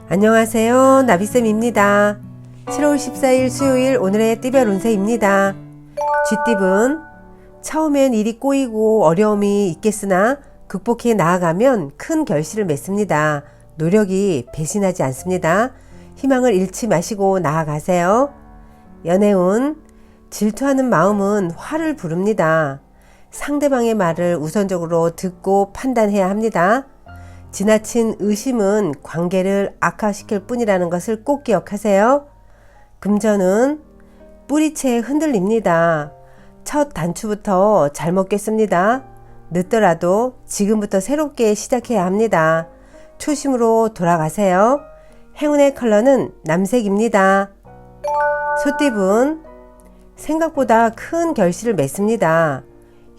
안녕하세요. 나비쌤입니다. 7월 14일 수요일 오늘의 띠별 운세입니다. 쥐띠분, 처음엔 일이 꼬이고 어려움이 있겠으나 극복해 나아가면 큰 결실을 맺습니다. 노력이 배신하지 않습니다. 희망을 잃지 마시고 나아가세요. 연애운, 질투하는 마음은 화를 부릅니다. 상대방의 말을 우선적으로 듣고 판단해야 합니다. 지나친 의심은 관계를 악화시킬 뿐이라는 것을 꼭 기억하세요. 금전은 뿌리채 흔들립니다. 첫 단추부터 잘 먹겠습니다. 늦더라도 지금부터 새롭게 시작해야 합니다. 초심으로 돌아가세요. 행운의 컬러는 남색입니다. 소띠분, 생각보다 큰 결실을 맺습니다.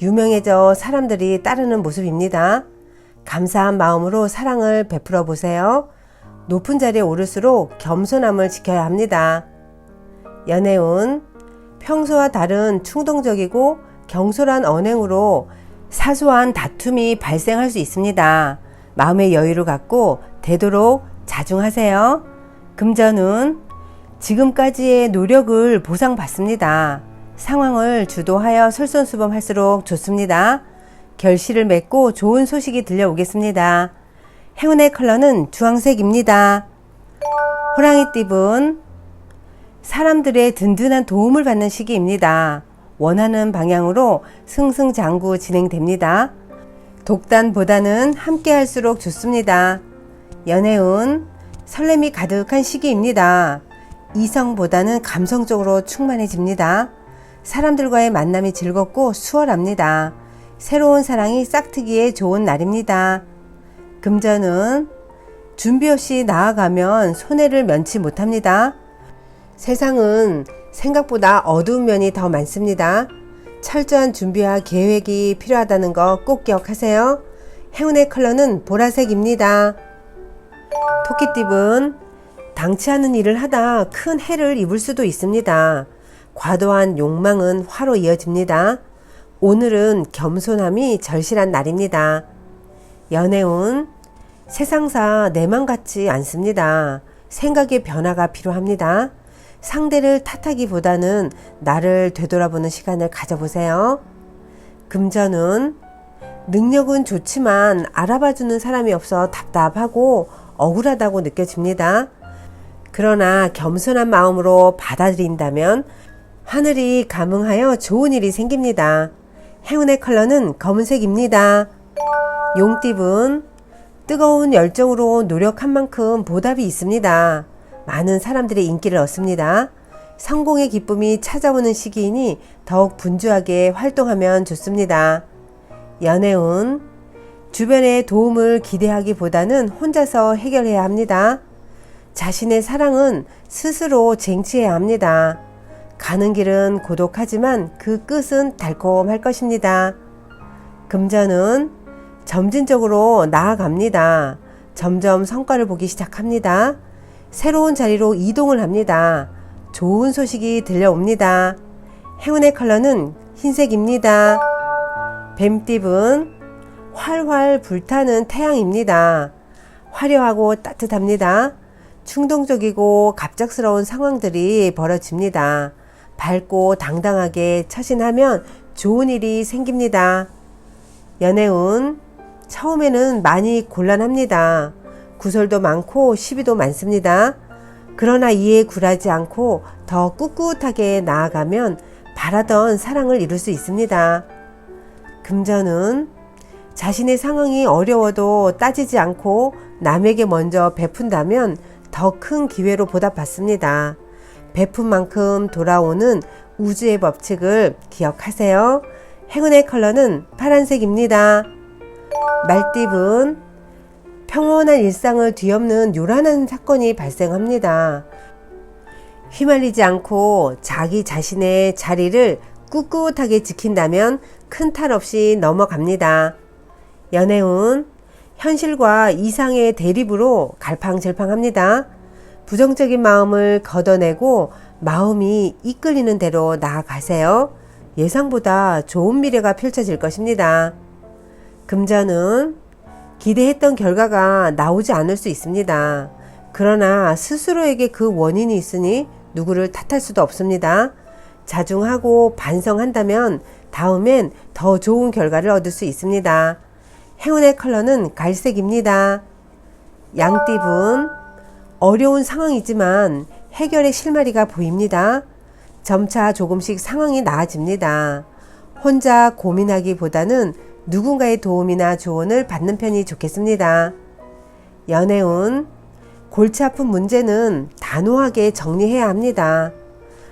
유명해져 사람들이 따르는 모습입니다. 감사한 마음으로 사랑을 베풀어 보세요. 높은 자리에 오를수록 겸손함을 지켜야 합니다. 연애운, 평소와 다른 충동적이고 경솔한 언행으로 사소한 다툼이 발생할 수 있습니다. 마음의 여유를 갖고 되도록 자중하세요. 금전운, 지금까지의 노력을 보상받습니다. 상황을 주도하여 솔선수범할수록 좋습니다. 결실을 맺고 좋은 소식이 들려오겠습니다. 행운의 컬러는 주황색입니다. 호랑이띠분, 사람들의 든든한 도움을 받는 시기입니다. 원하는 방향으로 승승장구 진행됩니다. 독단보다는 함께 할수록 좋습니다. 연애운, 설렘이 가득한 시기입니다. 이성보다는 감성적으로 충만해집니다. 사람들과의 만남이 즐겁고 수월합니다. 새로운 사랑이 싹트기에 좋은 날입니다. 금전은 준비 없이 나아가면 손해를 면치 못합니다. 세상은 생각보다 어두운 면이 더 많습니다. 철저한 준비와 계획이 필요하다는 거 꼭 기억하세요. 행운의 컬러는 보라색입니다. 토끼띠분, 당치 않은 일을 하다 큰 해를 입을 수도 있습니다. 과도한 욕망은 화로 이어집니다. 오늘은 겸손함이 절실한 날입니다. 연애운, 세상사 내 맘 같지 않습니다. 생각의 변화가 필요합니다. 상대를 탓하기보다는 나를 되돌아보는 시간을 가져보세요. 금전운, 능력은 좋지만 알아봐주는 사람이 없어 답답하고 억울하다고 느껴집니다. 그러나 겸손한 마음으로 받아들인다면 하늘이 감응하여 좋은 일이 생깁니다. 행운의 컬러는 검은색입니다. 용띠분, 뜨거운 열정으로 노력한 만큼 보답이 있습니다. 많은 사람들의 인기를 얻습니다. 성공의 기쁨이 찾아오는 시기이니 더욱 분주하게 활동하면 좋습니다. 연애운, 주변의 도움을 기대하기보다는 혼자서 해결해야 합니다. 자신의 사랑은 스스로 쟁취해야 합니다. 가는 길은 고독하지만 그 끝은 달콤할 것입니다. 금전은 점진적으로 나아갑니다. 점점 성과를 보기 시작합니다. 새로운 자리로 이동을 합니다. 좋은 소식이 들려옵니다. 행운의 컬러는 흰색입니다. 뱀띠분, 활활 불타는 태양입니다. 화려하고 따뜻합니다. 충동적이고 갑작스러운 상황들이 벌어집니다. 밝고 당당하게 처신하면 좋은 일이 생깁니다. 연애운, 처음에는 많이 곤란합니다. 구설도 많고 시비도 많습니다. 그러나 이에 굴하지 않고 더 꿋꿋하게 나아가면 바라던 사랑을 이룰 수 있습니다. 금전은 자신의 상황이 어려워도 따지지 않고 남에게 먼저 베푼다면 더 큰 기회로 보답받습니다. 베푼 만큼 돌아오는 우주의 법칙을 기억하세요. 행운의 컬러는 파란색입니다. 말띠분, 평온한 일상을 뒤엎는 요란한 사건이 발생합니다. 휘말리지 않고 자기 자신의 자리를 꿋꿋하게 지킨다면 큰 탈 없이 넘어갑니다. 연애운, 현실과 이상의 대립으로 갈팡질팡합니다. 부정적인 마음을 걷어내고 마음이 이끌리는 대로 나아가세요. 예상보다 좋은 미래가 펼쳐질 것입니다. 금전은 기대했던 결과가 나오지 않을 수 있습니다. 그러나 스스로에게 그 원인이 있으니 누구를 탓할 수도 없습니다. 자중하고 반성한다면 다음엔 더 좋은 결과를 얻을 수 있습니다. 행운의 컬러는 갈색입니다. 양띠분, 어려운 상황이지만 해결의 실마리가 보입니다. 점차 조금씩 상황이 나아집니다. 혼자 고민하기보다는 누군가의 도움이나 조언을 받는 편이 좋겠습니다. 연애운, 골치 아픈 문제는 단호하게 정리해야 합니다.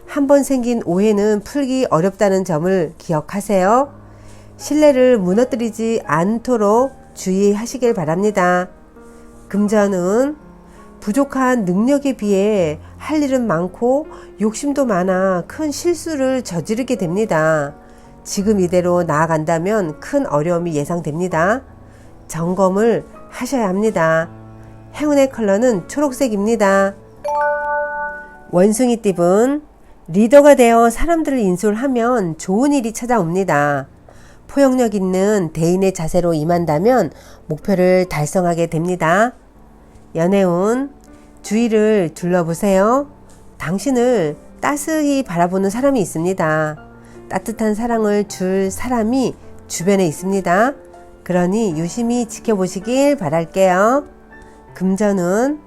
한번 생긴 오해는 풀기 어렵다는 점을 기억하세요. 신뢰를 무너뜨리지 않도록 주의하시길 바랍니다. 금전운, 부족한 능력에 비해 할 일은 많고 욕심도 많아 큰 실수를 저지르게 됩니다. 지금 이대로 나아간다면 큰 어려움이 예상됩니다. 점검을 하셔야 합니다. 행운의 컬러는 초록색입니다. 원숭이띠분, 리더가 되어 사람들을 인솔하면 좋은 일이 찾아옵니다. 포용력 있는 대인의 자세로 임한다면 목표를 달성하게 됩니다. 연애운, 주위를 둘러보세요. 당신을 따스히 바라보는 사람이 있습니다. 따뜻한 사랑을 줄 사람이 주변에 있습니다. 그러니 유심히 지켜보시길 바랄게요. 금전은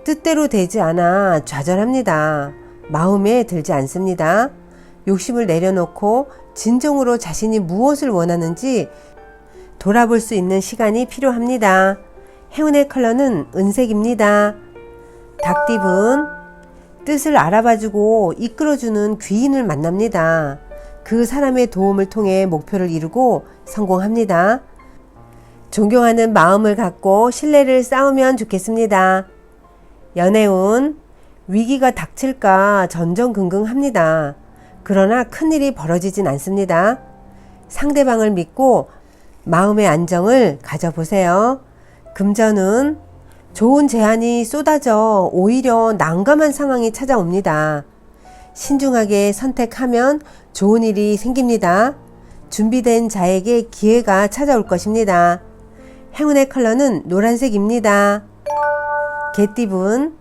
뜻대로 되지 않아 좌절합니다. 마음에 들지 않습니다. 욕심을 내려놓고 진정으로 자신이 무엇을 원하는지 돌아볼 수 있는 시간이 필요합니다. 행운의 컬러는 은색입니다. 닭띠분, 뜻을 알아봐주고 이끌어주는 귀인을 만납니다. 그 사람의 도움을 통해 목표를 이루고 성공합니다. 존경하는 마음을 갖고 신뢰를 쌓으면 좋겠습니다. 연애운, 위기가 닥칠까 전전긍긍합니다. 그러나 큰일이 벌어지진 않습니다. 상대방을 믿고 마음의 안정을 가져보세요. 금전은 좋은 제안이 쏟아져 오히려 난감한 상황이 찾아옵니다. 신중하게 선택하면 좋은 일이 생깁니다. 준비된 자에게 기회가 찾아올 것입니다. 행운의 컬러는 노란색입니다. 개띠분,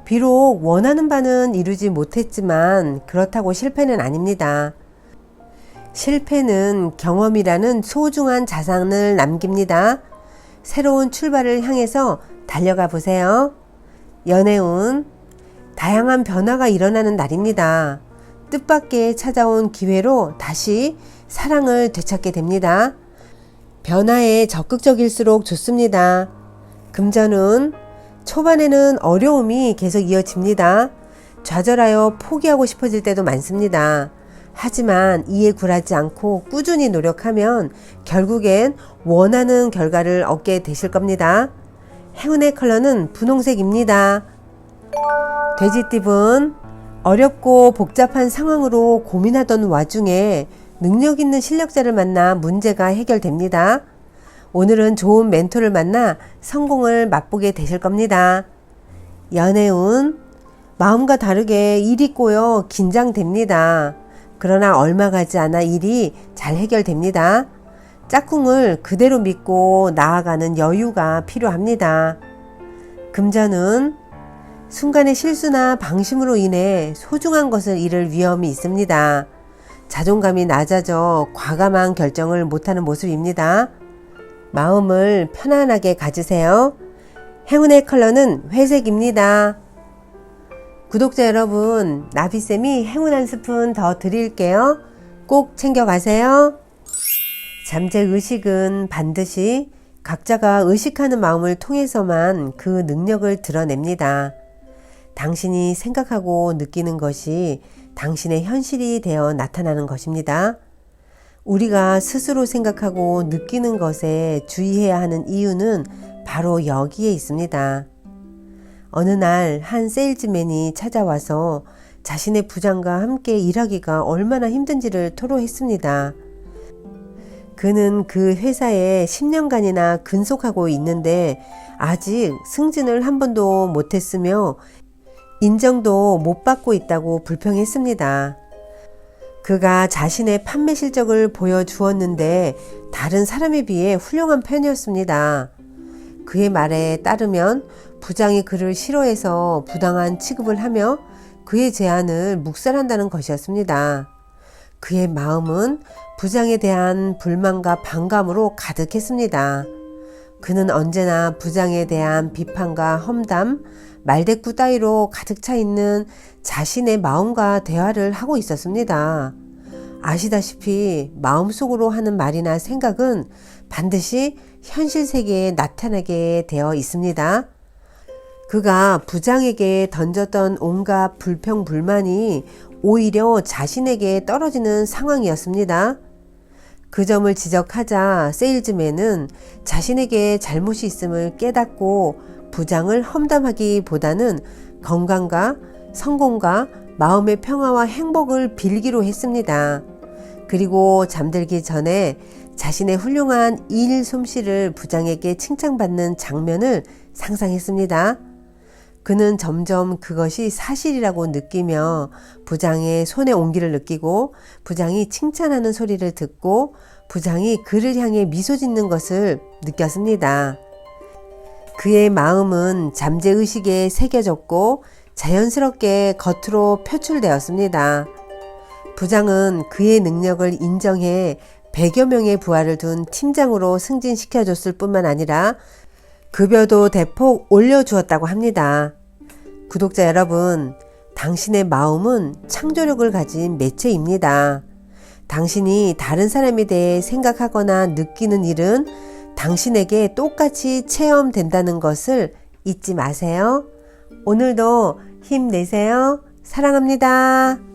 비록 원하는 바는 이루지 못했지만 그렇다고 실패는 아닙니다. 실패는 경험이라는 소중한 자산을 남깁니다. 새로운 출발을 향해서 달려가 보세요. 연애운, 다양한 변화가 일어나는 날입니다. 뜻밖의 찾아온 기회로 다시 사랑을 되찾게 됩니다. 변화에 적극적일수록 좋습니다. 금전운, 초반에는 어려움이 계속 이어집니다. 좌절하여 포기하고 싶어질 때도 많습니다. 하지만 이에 굴하지 않고 꾸준히 노력하면 결국엔 원하는 결과를 얻게 되실 겁니다. 행운의 컬러는 분홍색입니다. 돼지띠분, 어렵고 복잡한 상황으로 고민하던 와중에 능력 있는 실력자를 만나 문제가 해결됩니다. 오늘은 좋은 멘토를 만나 성공을 맛보게 되실 겁니다. 연애운, 마음과 다르게 일이 꼬여 긴장됩니다. 그러나 얼마 가지 않아 일이 잘 해결됩니다. 짝꿍을 그대로 믿고 나아가는 여유가 필요합니다. 금전은 순간의 실수나 방심으로 인해 소중한 것을 잃을 위험이 있습니다. 자존감이 낮아져 과감한 결정을 못하는 모습입니다. 마음을 편안하게 가지세요. 행운의 컬러는 회색입니다. 구독자 여러분, 나비쌤이 행운 한 스푼 더 드릴게요. 꼭 챙겨가세요. 잠재의식은 반드시 각자가 의식하는 마음을 통해서만 그 능력을 드러냅니다. 당신이 생각하고 느끼는 것이 당신의 현실이 되어 나타나는 것입니다. 우리가 스스로 생각하고 느끼는 것에 주의해야 하는 이유는 바로 여기에 있습니다. 어느 날 한 세일즈맨이 찾아와서 자신의 부장과 함께 일하기가 얼마나 힘든지를 토로했습니다. 그는 그 회사에 10년간이나 근속하고 있는데 아직 승진을 한 번도 못했으며 인정도 못 받고 있다고 불평했습니다. 그가 자신의 판매 실적을 보여주었는데 다른 사람에 비해 훌륭한 편이었습니다. 그의 말에 따르면 부장이 그를 싫어해서 부당한 취급을 하며 그의 제안을 묵살한다는 것이었습니다. 그의 마음은 부장에 대한 불만과 반감으로 가득했습니다. 그는 언제나 부장에 대한 비판과 험담, 말대꾸 따위로 가득 차 있는 자신의 마음과 대화를 하고 있었습니다. 아시다시피 마음속으로 하는 말이나 생각은 반드시 현실 세계에 나타나게 되어 있습니다. 그가 부장에게 던졌던 온갖 불평, 불만이 오히려 자신에게 떨어지는 상황이었습니다. 그 점을 지적하자 세일즈맨은 자신에게 잘못이 있음을 깨닫고 부장을 험담하기보다는 건강과 성공과 마음의 평화와 행복을 빌기로 했습니다. 그리고 잠들기 전에 자신의 훌륭한 일 솜씨를 부장에게 칭찬받는 장면을 상상했습니다. 그는 점점 그것이 사실이라고 느끼며 부장의 손의 온기를 느끼고 부장이 칭찬하는 소리를 듣고 부장이 그를 향해 미소 짓는 것을 느꼈습니다. 그의 마음은 잠재의식에 새겨졌고 자연스럽게 겉으로 표출되었습니다. 부장은 그의 능력을 인정해 100여 명의 부하를 둔 팀장으로 승진시켜줬을 뿐만 아니라 급여도 대폭 올려주었다고 합니다. 구독자 여러분, 당신의 마음은 창조력을 가진 매체입니다. 당신이 다른 사람에 대해 생각하거나 느끼는 일은 당신에게 똑같이 체험된다는 것을 잊지 마세요. 오늘도 힘내세요. 사랑합니다.